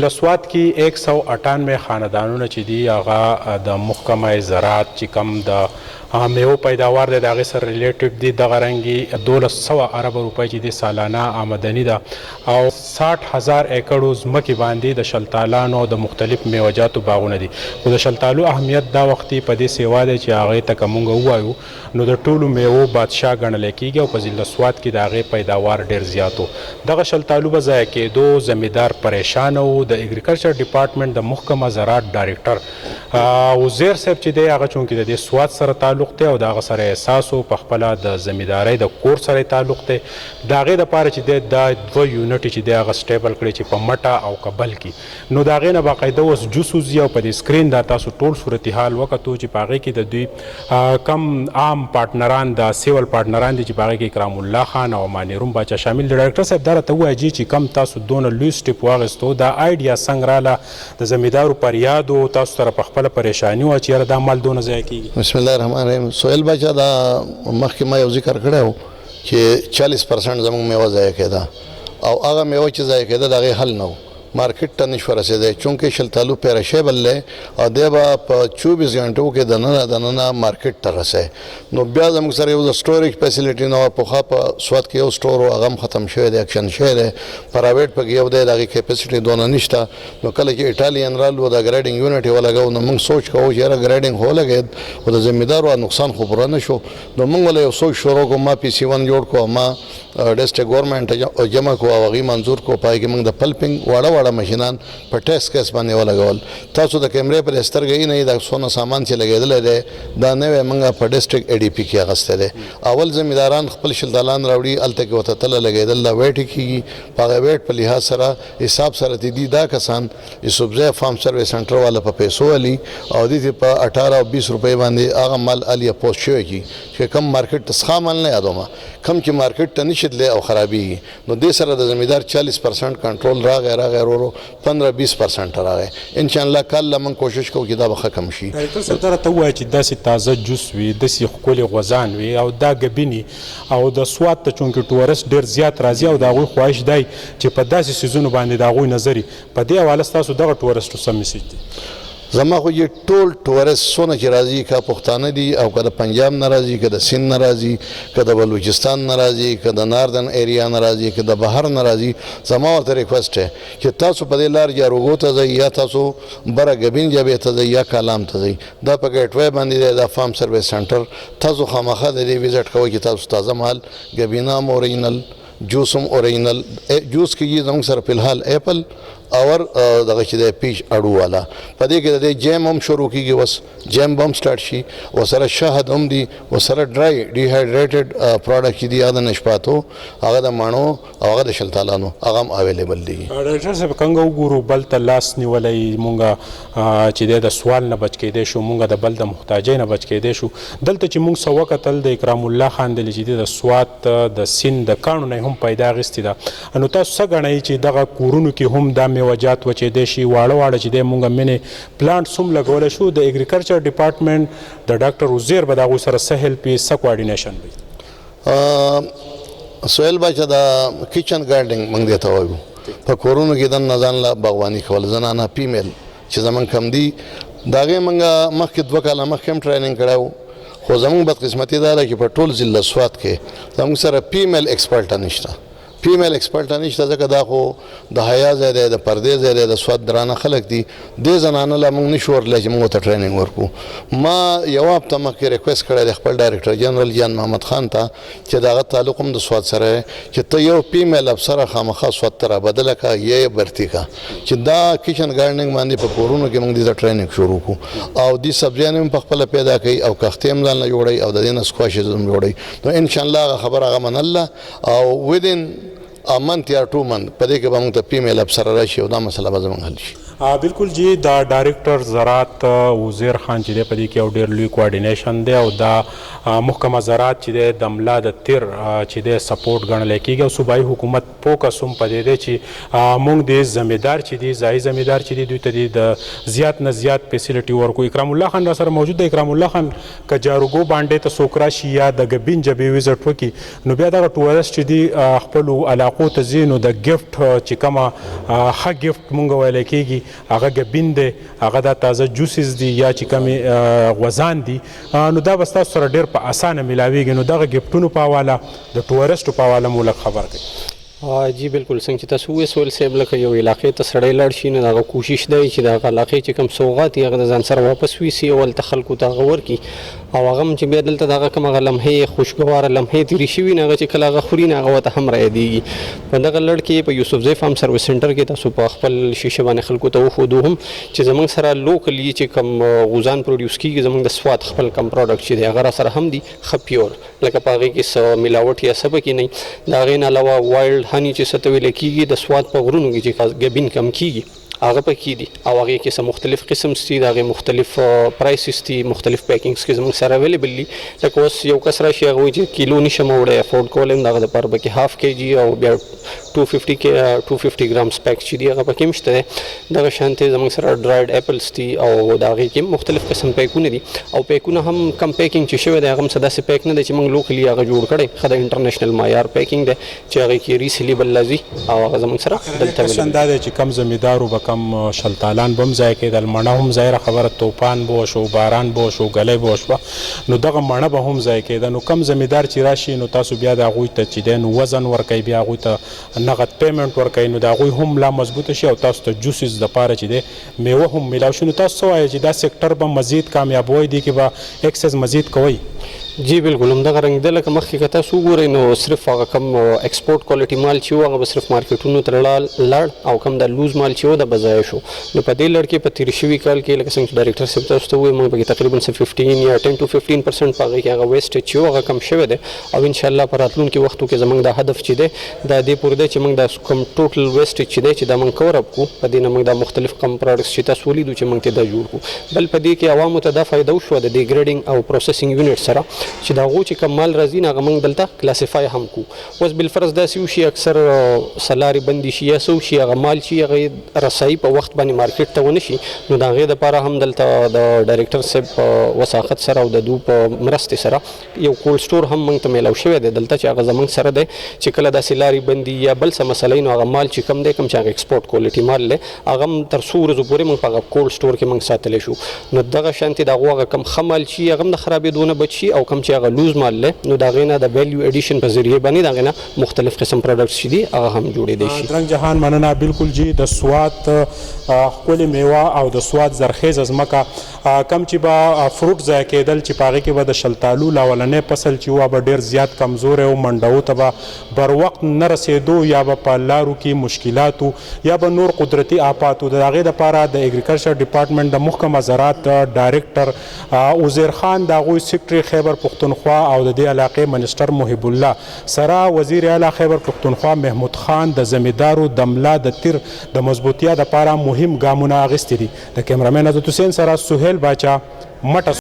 لسوات کې 198 خاندانونه چې دي هغه د محکمه زراعت چې کم د میوو پیداوار دی د هغې سره ریلیټډ دي. دغه رنګې 1200 ارب روپۍ چې دي سالانه آمدني ده او 60,000 ایکړو ځمکې باندې د شلتالانو او د مختلف میوهجاتو باغونه دي. خو د شلتالو اهمیت دا وختي په دې سیوا دی چې هغې ته که موږ ووایو نو د ټولو میوو بادشاه ګڼلی کېږي او په ضلع سوات کې د هغې پیداوار ډېر زیات و. دغه شلتالو به ضایع کېدو زمیندار پریشانه و. د اګریکلچر ډپارټمنټ د محکمه زراعت ډایرکټر وزیر صاحب چې دی هغه چونکې د دې سوات سره تعلق دی او د هغه سره احساس و په خپله د زمیندارۍ د کور سره تعلق دی. د هغې دپاره چې دی دا 2 یونټ چې دی هغه سټیبل کړی چې په مټه او کبل کې نو د هغې نه باقاعده اوس جوس وځي او په دې سکرین دا تاسو ټول صورتحال وکتو چې په هغې کې د دوی کم عام پارټنران د سیول پارټنران دي چې په هغې کې اکرام الله خان او مانیروم باچا شامل دي. ډایرکټر صاحب دا راته ووایه چې کم تاسو دونه لوی سټیپ واخیستو دا آیډیا څنګه راله د زمیندارو پر یاد و تاسو سره په خپله پریشاني وه چې یاره دا مال دونه ضایع کېږي؟ بسم الله الرحمن الرحیم. سهیل باچا دا مخکې ما یو ذکر کړی و چې 40% زموږ میوه ضایع کېده او هغه میوه چې ضایع کېده د هغې حل نه و. مارکیټ ته نشو رسېدی چونکې شلتالو پیرشیبل دی او دی به په 24 غنټو کې دننه مارکیټ ته رسی. نو بیا زموږ سره یو د سټوریج فیسیلیټي نه وه. پخوا په سوات کې یو سټور و هغه هم ختم شوی دی اکشن شوی دی. پرایویټ پکې یو دی د هغې کیپیسټي دونه نشته. نو کله چې ایټالین رالو د ګریډینګ یونټ یې ولګو نو موږ سوچ کوو چې یاره ګریډینګ خو ولګېد خو د زمیندارو نقصان خو پوره نه شو. نو موږ ولې یو سوچ شروع کړو. ما PC1 جوړ کړو ما ډسټرکټ ګورنمنټ جمع کړو او هغې منظور کړو. په هغې کې موږ د پلپینګ واړه ماشینان په ټیسټ کیس باندې ولګول. تاسو د کیمرې پر سترګې نه دا څونه سامان چې لګېدلی دی دا نوی موږ په ډسټرکټ ADP کې اخیستی دی. اول زمینداران خپل شلتالان راوړي هلته کې ورته تله لګېدل دا ویټ کېږي. په هغه ویټ په لحاظ سره حساب سره دي دا کسان یوسفزی فارم سروس سنټر والا په پیسو علي او دې په 18 او 20 روپۍ باندې هغه مال الیا پوسټ شوی کی چې کم مارکیټ ته ښه مال نه یادومه کم چې مارکیټ ته نشي تللی او خرابېږي. نو دې سره د زمیندار 40% کنټرول راغی ورو 15-20% راغی. انشاءالله کله موږ کوشش کوو چې دا به ښه کم شي. ډایرکټر صاحب دا راته ووایه چې داسې تازه جوس وي داسې ښکلې غوزان وي او دا ګبیني او د سوات ته چونکې ټورست ډېر زیات راځي او د هغوی خواهش دی چې په داسې څیزونو باندې د هغوی نظر په دې حواله ستاسو دغه ټورستو څه میسج دی؟ زما خو چې ټول ټورست څونه چې راځي که پښتانه دي او که د پنجاب نه راځي که د سند نه راځي که د بلوچستان نه راځي که د ناردن ایریا نه راځي که د بهر نه راځي زما ورته ریکویسټ دی چې تاسو په دې لار یا روغو ته ځئ یا تاسو بره ګبین جبې ته ځئ یا کالام ته ځئ دا په ګیټ وی باندې دی دا فارم سروس سنټر. تاسو خامخا د دې وزټ کوئ چې تاسو تازه مال ګبینه هم اوریجنل جوس هم اوریجنل جوس کې زموږ سره فی الحال ایپل اور دغه چې د پیش اړو والا په دې کې د جیم هم شروع کېږي. اوس جیم به هم سټارټ شي ورسره شهد هم دي ورسره ډرای ډیهایډریټډ پروډکټ چې دي هغه د نشپاتو هغه د مڼو او هغه د شلتالانو هغه هم اویلیبل دي. ډاکټر صاحب څنګه وګورو بل ته لاس نیولی مونږ چې د سوال نه بچ کېدی شو مونږ د بل د محتاجۍ نه بچ کېدی شو. دلته چې مونږ څه وکتل د اکرام الله خان دی چې د سوات د سند د کاڼو نه هم پیدا اخیستې ده. نو تاسو څه ګڼئ چې دغه کورونو کې هم دا میوهجات وچېدی شي واړه چې دی مونږ مینې پلانټس هم لګولی شو د اګریکلچر ډپارټمنټ د ډاکټر وزیر به د هغوی سره څه هیلپ وي څه کوارډینیشن وي؟ سهیل باچا دا کچن ګارډنګ موږ دې ته وایو په کورونو کې دننه ځان له باغواني کول زنانه فیمیل چې زموږ کم دي د هغې موږ مخکې 2 کاله مخکې هم ټریننګ کړی و خو زموږ بدقسمتي دا ده چې په ټول ضلع سوات کې زموږ سره فیمیل ایکسپرټه نشته. فیمیل ایکسپرټه نشته ځکه دا خو د حیا ځای دی د پردې ځای دی د سوات درانه خلک دي دې زنانه له موږ نشو ورتلی چې موږ ورته ټریننګ ورکړو. ما یو هفته مخکې ریکویسټ کړی دی خپل ډایرکټر جنرال جان محمد خان ته چې د هغه تعلق هم د سوات سره چې ته یو فیمیل افسره خامخا سوات ته رابدله کړه یا یې برتي کړه چې دا کچن ګارډنګ باندې په کورونو کې موږ دې ته ټریننګ شروع کړو او دې سبزیانې هم په خپله پیدا کوي او کښتې هم ځان له جوړوي او د دې نه سکواشز هم جوړوي. نو انشاءالله هغه خبره هغه منله او ودین a month یا 2 month په دې کې به موږ ته فیمیل افسر راشي او دا مسله به زموږ حل شي. بالکل جی دا ډایرکټر زراعت وزیر خان چې دی په دې کې یو ډېر لوی کوارډینیشن دی او دا محکمه زراعت چې دی د ملا د تیر چې دی سپورټ ګڼلی کېږي او صوبایي حکومت فوکس هم په دې دی چې موږ د زمیندار چې دي ځایي زمیندار چې دي دوی ته د زیات نه زیات فیسیلیټي ورکړو. اکرام الله خان را سره موجود دی. اکرام الله خان که جاروګو باندې ته څوک راشي یا د ګبین جبې وزټ وکړي نو بیا دغه ټورست چې دي خپلو علاقو علاقو ته ځي نو د ګفټ چې کومه ښه ګفټ مونږ ویلی کېږي هغه ګبین دی، هغه دا تازه جوسز دي یا چې کومې غوزان دي، نو دا به ستاسو سره ډېر په اسانه میلاویږي. نو دغه ګفټونو په حواله د ټورسټو په حواله مو لږ خبر کړئ. جی بالکل څنګه چې تاسو وویل سویل صاحب لکه یو علاقې ته سړی لاړ شي نو هغه کوشش دی چې د هغه علاقې چې کوم سوغات یې هغه د ځان سره واپس ویسي او هلته خلکو ته هغه ورکړي او هغه هم چې بیا دلته د هغه کوم هغه لمحې خوشګواره لمحې تېرې شوي نو هغه چې کله هغه خوري نو هغه ورته هم رایادېږي. په دغه لړ کې په یوسفزی فارم سروس سنټر کې تاسو په خپل شیشه باندې خلکو ته وښودو هم چې زموږ سره لوکلي چې کوم غوزان پروډیوس کېږي زموږ د سواد خپل کوم پروډکټ چې دی هغه را سره هم دي ښه پیور، لکه په هغې کې څه ملاوټ یا څه پکې نه. د هغې نه علاوه وایلډ هني چې څه ته ویلی کېږي د سواد په غرونو کې چې ګبین کم کېږي هغه پکې دي او هغې کې څه مختلف قسم دي، د هغې مختلف پرایسز دي، مختلف پیکینګز کې زموږ سره اویلیبل دي. لکه اوس یو کس راشي هغه وایي چې کیلو نشم وړی افورډ کولی نو د هغه دپاره به کې هاف کیجي او بیا 250 ګرامز پیک چې دي هغه پکې هم شته دی. دغه شانتې زموږ سره ډرایډ اپلز دي او د هغې کې مختلف قسم پیکونه دي او پیکونه هم کم پیکینګ چې شوی دی هغه هم څه داسې پیک نه دی چې موږ لوکلي هغه جوړ کړی، ښه د انټرنیشنل معیار پیکینګ دی چې هغې کې ریسیلیبل راځي او هغه زموږ سره دلته کوېشن دا دی چې کم زمیندارو به کم شلتالان به هم ځای کېدل، مڼه هم ظاهره خبره توپان به وشو، باران به وشو، ګلی به وشوه، نو دغه مڼه به هم ځای کېده. نو کم زمیندار چې راشي نو تاسو بیا د هغوی ته چې دی نو وزن ورکوئ، بیا هغوی ته نغد پیمنټ ورکوئ، نو د هغوی هم لا مضبوطه شي او تاسو ته جوسز دپاره چې دی میوه هم میلاو شي. نو تاسو څه وایئ چې دا سیکټر به مزید کامیابوي دي کې به ایکسس مزید کوئ؟ جی بالکل همدغه رنګ دی لکه مخکې که تاسو وګورئ نو صرف هغه کم ایکسپورټ کوالټي مال چې و هغه به صرف مارکیټونو ته لاړ او کم د لوز مال چې و دا به ضایع شو. نو په دې لړ کې په تېر شوي کال کې لکه څنګه چې ډایرکټر صاحب تاسو ته ووایي موږ پکې تقریبا 15 یا 10 to 15% په هغې کې هغه ویسټیج چې و هغه کم شوی دی او انشاءالله په راتلونکي وختو کې زموږ دا هدف چې دی دا دې پورې دی چې موږ دا کوم ټوټل ویسټیج چې دی چې دا موږ کور اپ کړو، په دې نه موږ دا مختلف کم پروډکټس چې تاسو ولیدو چې موږ ته دا جوړ کړو. بل په دې کې عوامو ته دا فایده وشوه د دې ګریډینګ او پروسیسینګ یونټ سره چې د هغو چې کوم مال راځي نو هغه موږ دلته کلاسیفای هم کوو. اوس بالفرض داسې وشي اکثر سلارې بندې شي یا څه وشي هغه مال چې هغې رسایي په وخت باندې مارکیټ ته ونه شي نو د هغې دپاره هم دلته د ډایرکټر صاحب په وساخت سره او د دو په مرستې سره یو کولډ سټور هم موږ ته میلاو شوی دی دلته چې هغه زموږ سره دی چې کله داسې لارې بندي یا بل څه مسله نو هغه مال چې کم دی کوم چې هغه ایکسپورټ کوالټي مال دی هغه هم تر څو ورځو پورې موږ په هغه کولډ سټور کې موږ ساتلی شو. نو دغه شانتې د هغو هغه کم ښه مال چې هغه هم د خرابېدو نه بچ شي او کم چې هغه لوز مال دی نو د هغې نه د ویلیو ایډیشن په ذریعه باندې د هغې نه مختلف قسم پروډکټس چې دي هغه هم جوړېدی شي. درنګ جهان مننه. بالکل جی د سوات ښکلې میوه او د سوات زرخیزه ځمکه کم چې به فروټ ضایع کېدل چې په هغې کې به د شلتالو لاولنی فصل چې و به ډېر زیات کمزوری و، منډو ته به بر وخت نه رسېدو یا به په لارو کې مشکلاتو یا به نور قدرتي آفاتو. د هغې دپاره د اګریکلچر ډپارټمنټ د محکمه زراعت ډایرکټر عزیر خان د هغوی سیکرټري خیبر پښتونخوا او د دې علاقې منسټر محب الله سره وزیر اعلی خیبر پښتونخوا محمود خان د زمیندارو د ملا د تیر د مضبوطیا دپاره مهم ګامونه اخیستي دي. د کیمرامین عزت حسین سره سهیل باچا مټه